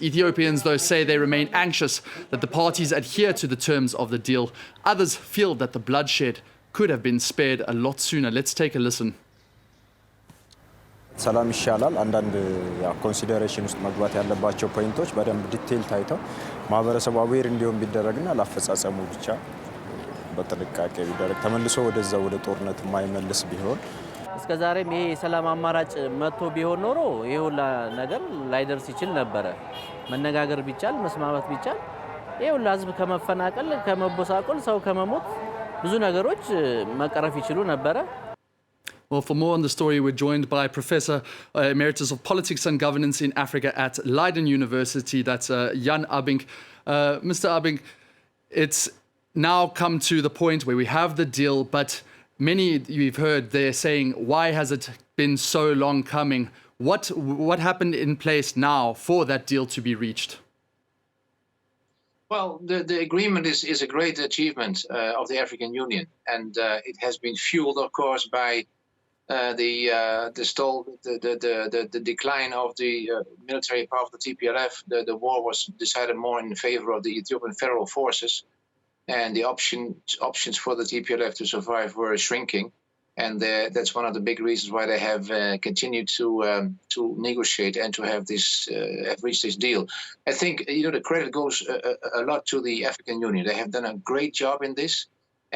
Ethiopians, though, say they remain anxious that the parties adhere to the terms of the deal. Others feel that the bloodshed could have been spared a lot sooner. Let's take a listen. ሰላም ይሻላል አንዳንድ ኮንሲደሬሽን ውስጥ መግባት ያለባቸው ፖይንቶች በደንብ ዲቴል ታይተው ማህበረሰቡ አዌር እንዲሆን ቢደረግና ላፈጻጸሙ ብቻ በጥንቃቄ ቢደረግ ተመልሶ ወደ ጦርነት የማይመልስ ቢሆን እስከዛሬም ይሄ የሰላም አማራጭ መጥቶ ቢሆን ኖሮ ይሄ ሁላ ነገር ላይደርስ ይችል ነበረ። መነጋገር ቢቻል መስማማት ቢቻል ይሄ ሁላ ህዝብ ከመፈናቀል ከመቦሳቆል ሰው ከመሞት ብዙ ነገሮች መቀረፍ ይችሉ ነበረ። Well, for more on the story, we're joined by Professor Emeritus of Politics and Governance in Africa at Leiden University. That's Jan Abbink. Mr. Abbink, it's now come to the point where we have the deal, but many you've heard they're saying, why has it been so long coming? What happened in place now for that deal to be reached? Well, the agreement is a great achievement of the African Union, and it has been fueled, of course, by the decline of the military power of the TPLF. The war was decided more in favor of the Ethiopian federal forces, and the options for the TPLF to survive were shrinking, and that's one of the big reasons why they have continued to negotiate and to have reached this deal. I think the credit goes a lot to the African Union. They have done a great job in this,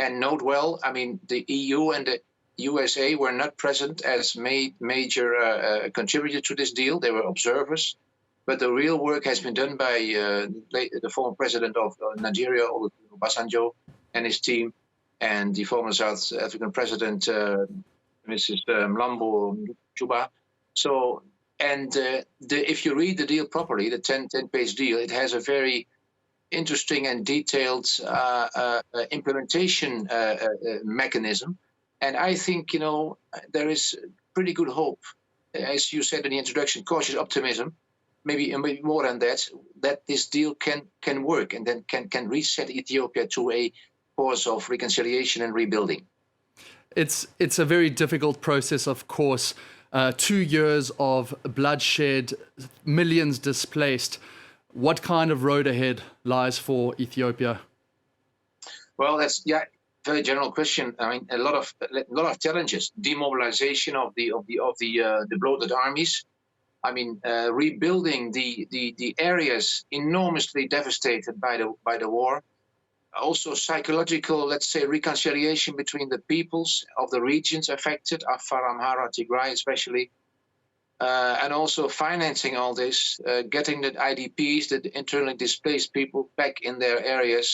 and note well, I mean, the EU and the USA were not present as major contributors to this deal. They were observers, but the real work has been done by the former president of Nigeria, Olusegun Obasanjo, and his team, and the former South African president, Mrs. Mlambo Chuba. So, and if you read the deal properly, the 10-page deal, it has a very interesting and detailed implementation mechanism. And I think, there is pretty good hope, as you said in the introduction, cautious optimism, maybe more than that this deal can work and then can reset Ethiopia to a course of reconciliation and rebuilding. It's a very difficult process, of course. 2 years of bloodshed, millions displaced. What kind of road ahead lies for Ethiopia? Well, that's very general question. I mean, a lot of challenges. Demobilization of the bloated armies. I mean, rebuilding the areas enormously devastated by the war. Also, psychological, let's say, reconciliation between the peoples of the regions affected, Afar, Amhara, Tigray, especially, and also financing all this, getting the IDPs, the internally displaced people, back in their areas.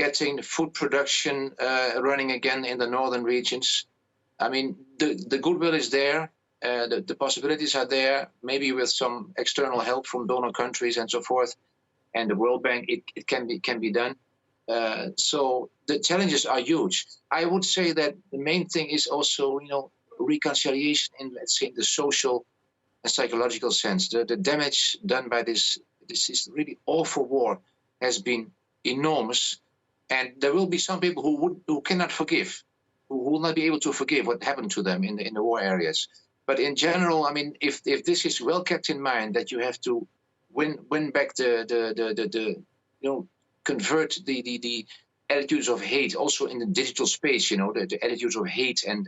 Getting food production running again in the northern regions. I mean, the goodwill is there, the possibilities are there, maybe with some external help from donor countries and so forth, and the World Bank, it can be done. So the challenges are huge. I would say that the main thing is also, reconciliation in, let's say, the social and psychological sense. The damage done by this is really awful war has been enormous. And there will be some people who cannot forgive, who will not be able to forgive what happened to them in the war areas. But in general, I mean, if this is well kept in mind, that you have to win back convert the attitudes of hate, also in the digital space, the attitudes of hate and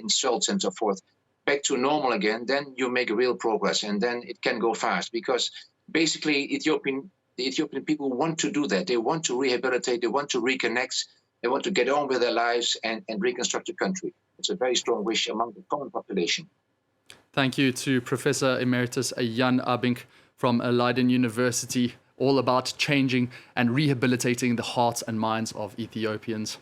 insults and so forth, back to normal again, then you make real progress, and then it can go fast, because basically the Ethiopian people want to do that. They want to rehabilitate, they want to reconnect, they want to get on with their lives and reconstruct the country. It's a very strong wish among the common population. Thank you to Professor Emeritus Jan Abbink from Leiden University, all about changing and rehabilitating the hearts and minds of Ethiopians.